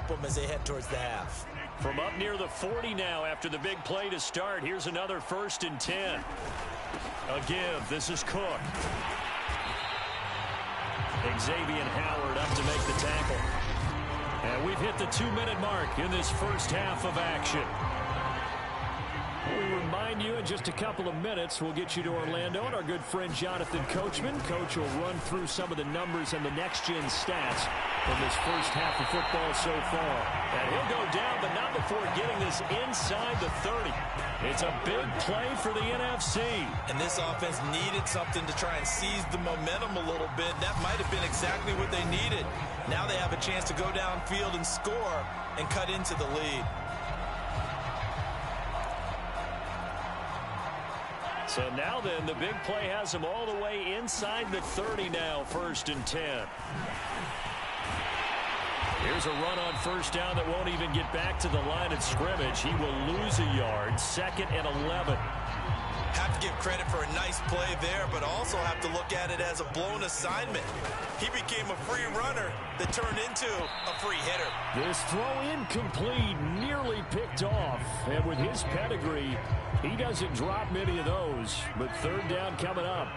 help them as they head towards the half. From up near the 40 now after the big play to start. Here's another 1st and 10. A give. This is Cook. Xavier Howard up to make the tackle. And we've hit the 2-minute mark in this first half of action. We remind you in just a couple of minutes we'll get you to Orlando and our good friend Jonathan Coachman. Coach will run through some of the numbers and the next-gen stats from this first half of football so far. And he'll go down, but not before getting this inside the 30. It's a big play for the NFC. And this offense needed something to try and seize the momentum a little bit. That might have been exactly what they needed. Now they have a chance to go downfield and score and cut into the lead. So now then, the big play has him all the way inside the 30 now, 1st and 10. Here's a run on 1st down that won't even get back to the line of scrimmage. He will lose a yard, 2nd and 11. Have to give credit for a nice play there, but also have to look at it as a blown assignment. He became a free runner that turned into a free hitter. This throw incomplete, nearly picked off. And with his pedigree, he doesn't drop many of those. But 3rd down coming up.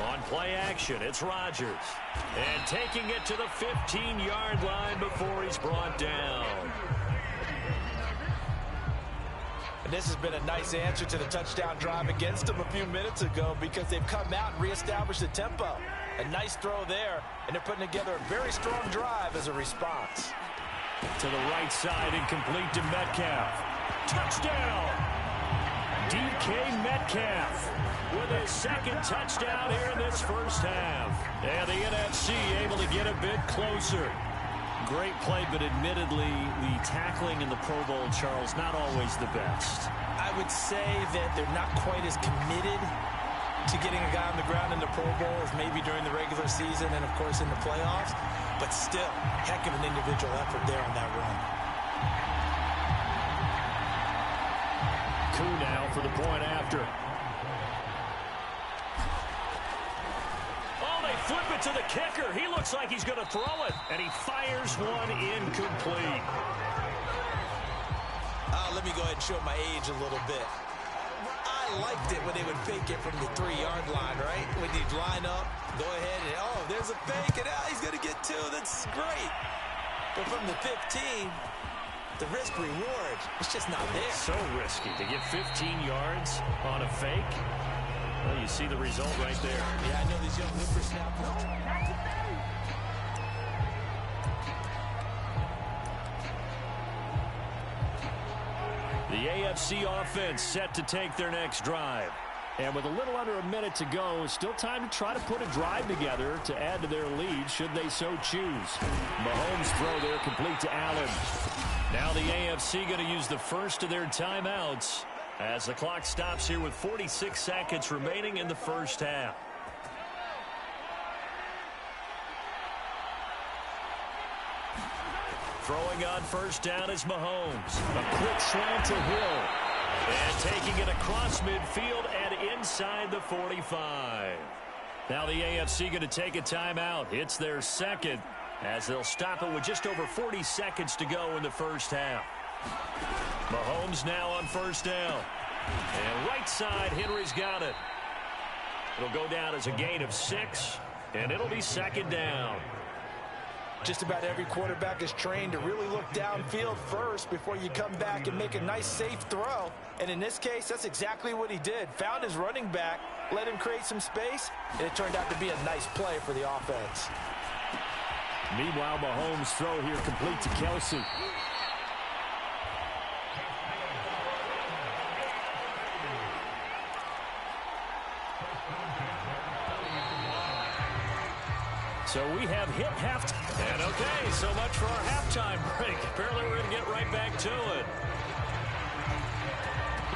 On play action, it's Rodgers. And taking it to the 15-yard line before he's brought down. And this has been a nice answer to the touchdown drive against them a few minutes ago because they've come out and reestablished the tempo. A nice throw there, and they're putting together a very strong drive as a response. To the right side, incomplete to Metcalf. Touchdown! DK Metcalf with his 2nd touchdown here in this first half. And the NFC able to get a bit closer. Great play, but admittedly, the tackling in the Pro Bowl, Charles, not always the best. I would say that they're not quite as committed to getting a guy on the ground in the Pro Bowl as maybe during the regular season and, of course, in the playoffs. But still, heck of an individual effort there on that run. Coup now for the point after. Flip it to the kicker. He looks like he's going to throw it. And he fires one incomplete. Let me go ahead and show my age a little bit. I liked it when they would fake it from the 3-yard line, right? When you'd line up, go ahead and, oh, there's a fake, and he's going to get 2. That's great. But from the 15, the risk-reward, it's just not there. So risky to get 15 yards on a fake. Well, you see the result right there. Yeah, I know these young whippersnappers. The AFC offense set to take their next drive. And with a little under a minute to go, still time to try to put a drive together to add to their lead should they so choose. Mahomes throw there complete to Allen. Now the AFC going to use the first of their timeouts as the clock stops here with 46 seconds remaining in the first half. Throwing on 1st down is Mahomes. A quick slant to Hill. And taking it across midfield and inside the 45. Now the AFC going to take a timeout. It's their 2nd as they'll stop it with just over 40 seconds to go in the first half. Mahomes now on 1st down. And right side, Henry's got it. It'll go down as a gain of 6, and it'll be 2nd down. Just about every quarterback is trained to really look downfield first before you come back and make a nice, safe throw. And in this case, that's exactly what he did. Found his running back, let him create some space, and it turned out to be a nice play for the offense. Meanwhile, Mahomes' throw here complete to Kelsey. So we have hit halftime. And okay, so much for our halftime break. Apparently we're going to get right back to it.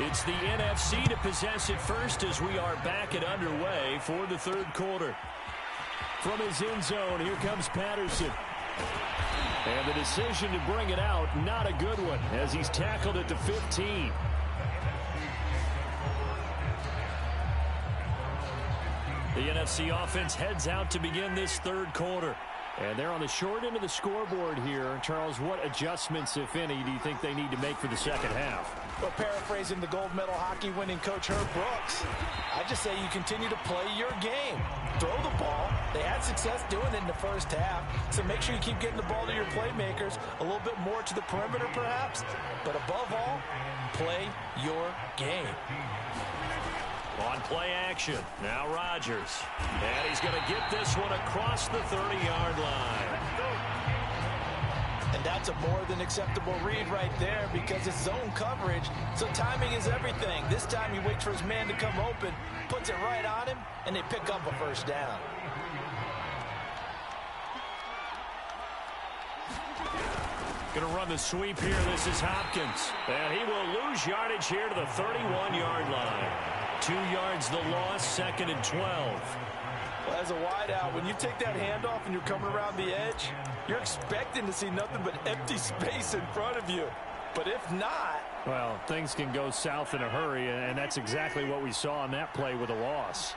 It's the NFC to possess it first as we are back and underway for the 3rd quarter. From his end zone, here comes Patterson. And the decision to bring it out, not a good one, as he's tackled at the 15. The NFC offense heads out to begin this 3rd quarter. And they're on the short end of the scoreboard here. Charles, what adjustments, if any, do you think they need to make for the second half? Well, paraphrasing the gold medal hockey winning coach Herb Brooks, I just say you continue to play your game. Throw the ball. They had success doing it in the first half, so make sure you keep getting the ball to your playmakers, a little bit more to the perimeter perhaps, but above all, play your game. On play action, now Rodgers. And he's going to get this one across the 30-yard line. And that's a more than acceptable read right there because it's zone coverage, so timing is everything. This time he waits for his man to come open, puts it right on him, and they pick up a first down. Going to run the sweep here. This is Hopkins. And he will lose yardage here to the 31-yard line. 2 yards the loss, 2nd and 12. Well, as a wideout, when you take that handoff and you're coming around the edge, you're expecting to see nothing but empty space in front of you. But if not... Well, things can go south in a hurry, and that's exactly what we saw on that play with a loss.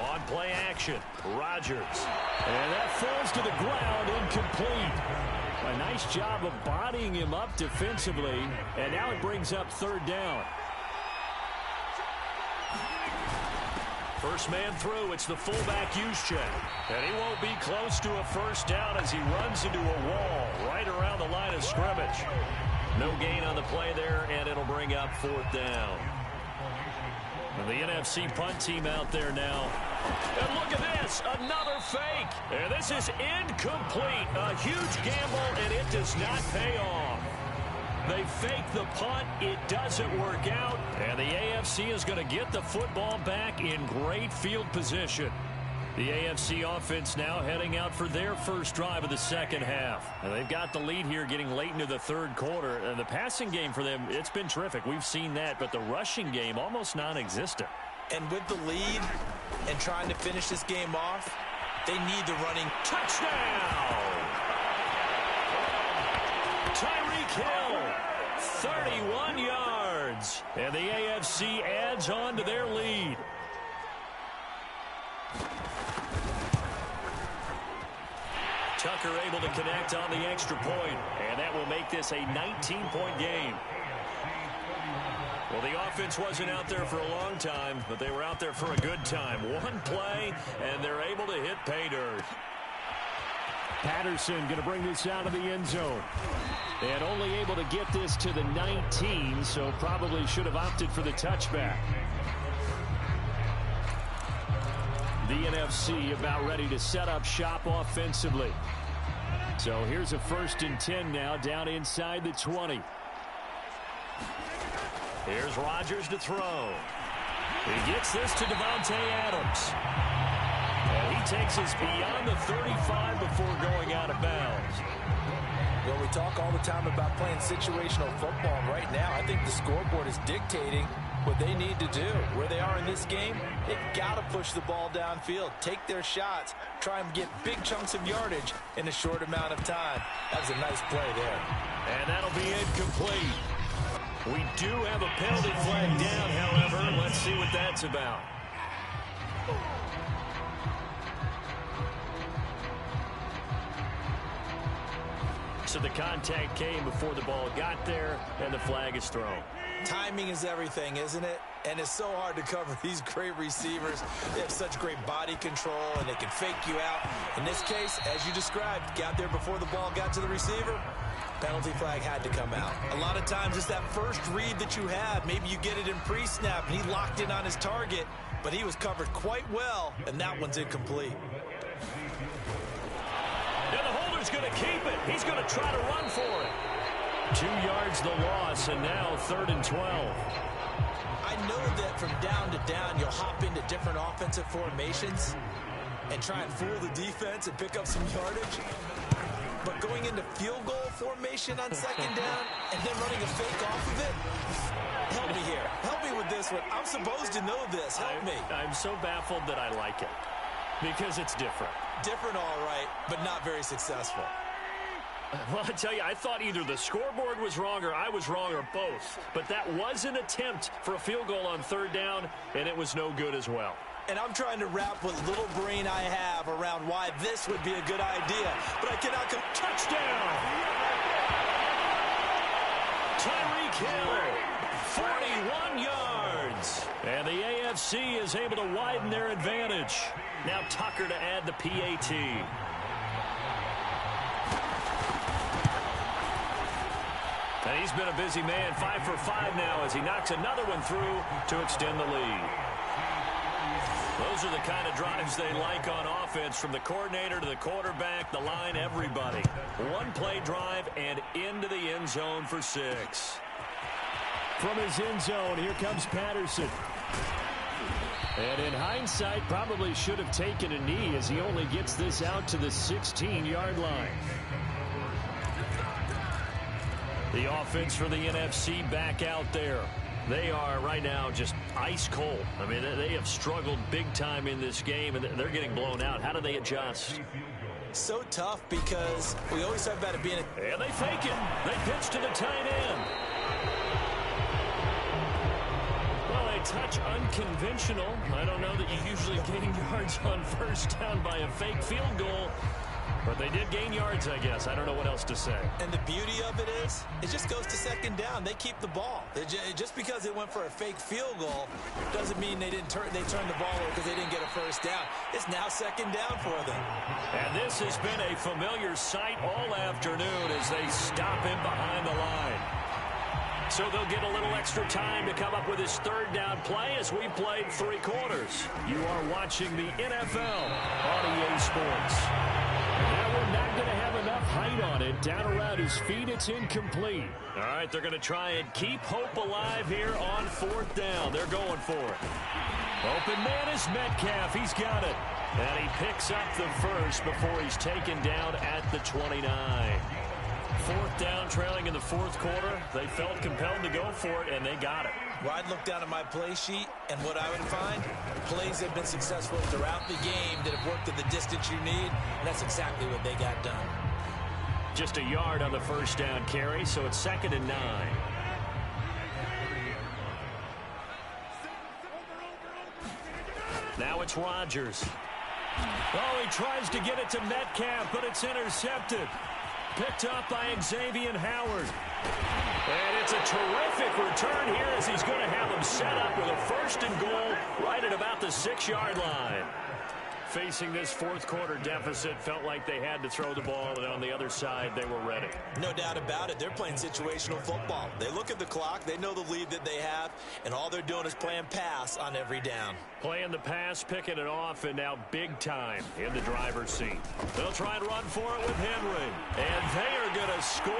On play action, Rodgers. And that falls to the ground, incomplete. A nice job of bodying him up defensively, and now it brings up 3rd down. First man through, it's the fullback use check. And he won't be close to a first down as he runs into a wall right around the line of scrimmage. No gain on the play there, and it'll bring up 4th down. And the NFC punt team out there now. And look at this, another fake. And this is incomplete. A huge gamble, and it does not pay off. They fake the punt. It doesn't work out. And the AFC is going to get the football back in great field position. The AFC offense now heading out for their first drive of the second half. And they've got the lead here getting late into the 3rd quarter. And the passing game for them, it's been terrific. We've seen that. But the rushing game, almost non-existent. And with the lead and trying to finish this game off, they need the running. Touchdown! Tyreek Hill, 31 yards. And the AFC adds on to their lead. Tucker able to connect on the extra point, and that will make this a 19-point game. Well, the offense wasn't out there for a long time, but they were out there for a good time. One play, and they're able to hit pay dirt. Patterson going to bring this out of the end zone. And only able to get this to the 19, so probably should have opted for the touchback. The NFC about ready to set up shop offensively. So here's a 1st and 10 now down inside the 20. Here's Rodgers to throw. He gets this to Devontae Adams. And he takes us beyond the 35 before going out of bounds. Well, we talk all the time about playing situational football. Right now, I think the scoreboard is dictating what they need to do. Where they are in this game, they've got to push the ball downfield, take their shots, try and get big chunks of yardage in a short amount of time. That was a nice play there. And that'll be incomplete. We do have a penalty flag down, however. Let's see what that's about. So the contact came before the ball got there, and the flag is thrown. Timing is everything, isn't it? And it's so hard to cover these great receivers. They have such great body control, and they can fake you out. In this case, as you described, got there before the ball got to the receiver. Penalty flag had to come out. A lot of times it's that first read that you have. Maybe you get it in pre-snap, and he locked in on his target, but he was covered quite well, and that one's incomplete. And the holder's going to keep it. He's going to try to run for it. 2 yards the loss, and now 3rd and 12. I know that from down to down, you'll hop into different offensive formations and try and fool the defense and pick up some yardage. But going into field goal formation on 2nd down and then running a fake off of it, help me here. Help me with this one. I'm supposed to know this. Help me. I'm so baffled that I like it because it's different. Different, all right, but not very successful. Well, I tell you, I thought either the scoreboard was wrong or I was wrong or both. But that was an attempt for a field goal on 3rd down, and it was no good as well. And I'm trying to wrap what little brain I have around why this would be a good idea. But I cannot come. Touchdown! Tyreek Hill, 41 yards. And the AFC is able to widen their advantage. Now Tucker to add the PAT. And he's been a busy man, 5 for 5 now as he knocks another one through to extend the lead. Those are the kind of drives they like on offense, from the coordinator to the quarterback, the line, everybody. One-play drive and into the end zone for 6. From his end zone, here comes Patterson. And in hindsight, probably should have taken a knee as he only gets this out to the 16-yard line. The offense for the NFC back out there. They are right now just ice cold. I mean, they have struggled big time in this game, and they're getting blown out. How do they adjust? So tough because we always talk about it being a... And they fake it. They pitch to the tight end. Well, a touch unconventional. I don't know that you usually gain yards on first down by a fake field goal. But they did gain yards, I guess. I don't know what else to say. And the beauty of it is, it just goes to second down. They keep the ball. Just because it went for a fake field goal doesn't mean they turned the ball over because they didn't get a first down. It's now second down for them. And this has been a familiar sight all afternoon as they stop him behind the line. So they'll get a little extra time to come up with his third down play as we played 3 quarters. You are watching the NFL on EA Sports. Now we're not going to have enough height on it. Down around his feet, it's incomplete. All right, they're going to try and keep hope alive here on 4th down. They're going for it. Open man is Metcalf. He's got it. And he picks up the first before he's taken down at the 29. 4th down, trailing in the 4th quarter. They felt compelled to go for it, and they got it. Well, I'd look down at my play sheet, and what I would find, plays that have been successful throughout the game that have worked at the distance you need, and that's exactly what they got done. Just a yard on the first down carry, so it's 2nd and 9. Now it's Rodgers. Oh, he tries to get it to Metcalf, but it's intercepted. Picked up by Xavier Howard. And it's a terrific return here as he's going to have him set up with a 1st and goal right at about the 6-yard line. Facing this 4th quarter deficit, felt like they had to throw the ball, and on the other side, they were ready. No doubt about it. They're playing situational football. They look at the clock, they know the lead that they have, and all they're doing is playing pass on every down. Playing the pass, picking it off, and now big time in the driver's seat. They'll try and run for it with Henry. And they are going to score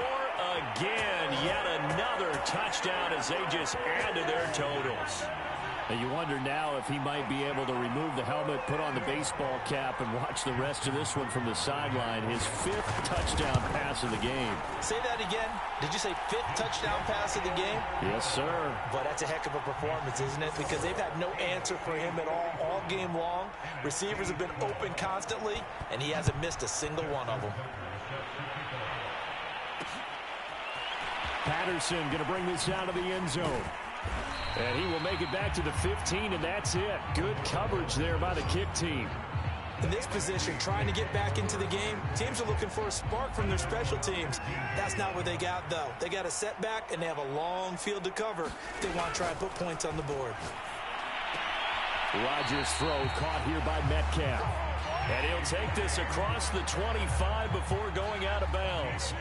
again. Yet another touchdown as they just add to their totals. And you wonder now if he might be able to remove the helmet, put on the baseball cap, and watch the rest of this one from the sideline. His 5th touchdown pass of the game. Say that again. Did you say 5th touchdown pass of the game? Yes, sir. But that's a heck of a performance, isn't it? Because they've had no answer for him at all game long. Receivers have been open constantly, and he hasn't missed a single one of them. Patterson going to bring this out of the end zone. And he will make it back to the 15, and that's it. Good coverage there by the kick team. In this position, trying to get back into the game, teams are looking for a spark from their special teams. That's not what they got, though. They got a setback, and they have a long field to cover if they want to try and put points on the board. Rodgers' throw caught here by Metcalf. And he'll take this across the 25 before going out of bounds.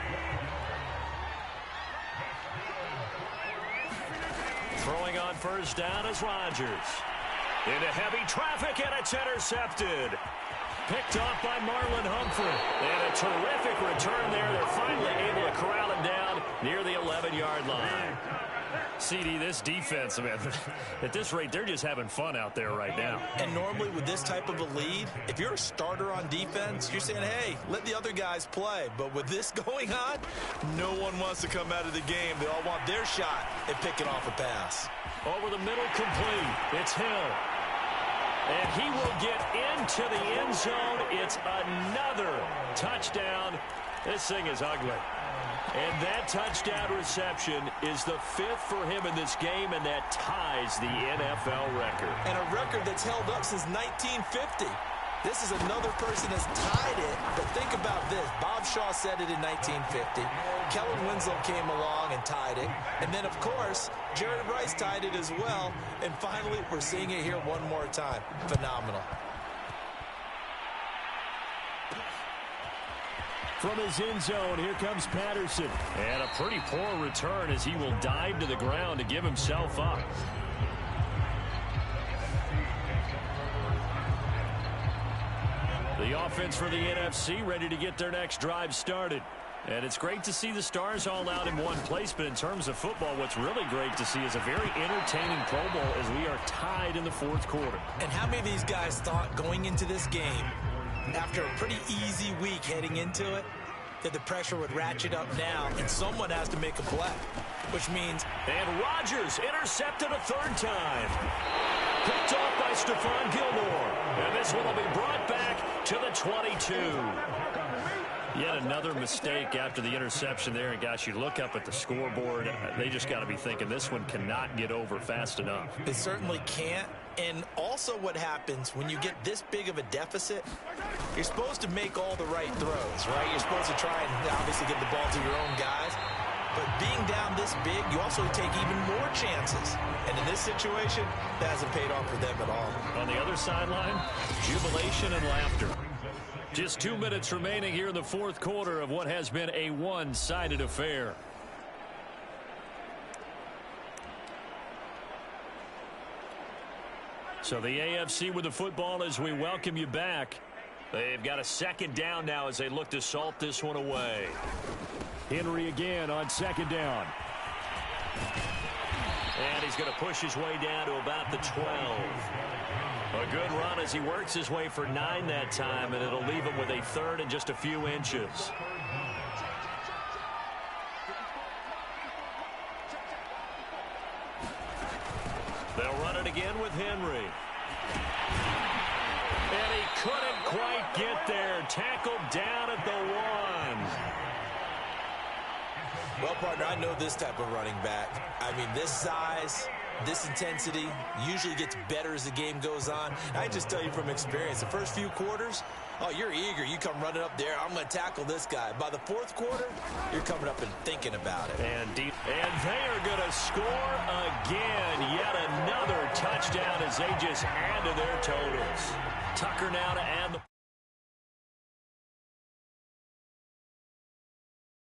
Throwing on first down is Rodgers. Into heavy traffic, and it's intercepted. Picked off by Marlon Humphrey. And a terrific return there. They're finally able to corral him down near the 11-yard line. CD, this defense, man, at this rate, they're just having fun out there right now. And normally with this type of a lead, if you're a starter on defense, you're saying, hey, let the other guys play. But with this going on, no one wants to come out of the game. They all want their shot at picking off a pass. Over the middle, complete. It's Hill. And he will get into the end zone. It's another touchdown. This thing is ugly. And that touchdown reception is the 5th for him in this game, and that ties the NFL record. And a record that's held up since 1950. This is another person that's tied it, but think about this. Bob Shaw said it in 1950. Kellen Winslow came along and tied it. And then, of course, Jerry Rice tied it as well. And finally, we're seeing it here one more time. Phenomenal. From his end zone, here comes Patterson. And a pretty poor return as he will dive to the ground to give himself up. The offense for the NFC ready to get their next drive started. And it's great to see the stars all out in one place, but in terms of football, what's really great to see is a very entertaining Pro Bowl as we are tied in the 4th quarter. And how many of these guys thought going into this game, after a pretty easy week heading into it, that the pressure would ratchet up now and someone has to make a play, which means... And Rodgers intercepted a 3rd time. Picked off by Stephon Gilmore. And this one will be brought back to the 22. Yet another mistake after the interception there. And, gosh, you look up at the scoreboard, they just got to be thinking this one cannot get over fast enough. It certainly can't. And also what happens when you get this big of a deficit, you're supposed to make all the right throws, right? You're supposed to try and obviously get the ball to your own guys. But being down this big, you also take even more chances. And in this situation, that hasn't paid off for them at all. On the other sideline, jubilation and laughter. Just 2 minutes remaining here in the 4th quarter of what has been a one-sided affair. So the AFC with the football as we welcome you back. They've got a 2nd down now as they look to salt this one away. Henry again on 2nd down. And he's going to push his way down to about the 12. A good run as he works his way for 9 that time, and it'll leave him with a 3rd and just a few inches. They'll run it again with Henry. And he couldn't quite get there. Tackled down at the 1. Well, partner, I know this type of running back. I mean, this size, this intensity usually gets better as the game goes on. I just tell you from experience, the first few quarters, oh, you're eager. You come running up there. I'm going to tackle this guy. By the 4th quarter, you're coming up and thinking about it. And they are going to score again. Yet another touchdown as they just add to their totals. Tucker now to add the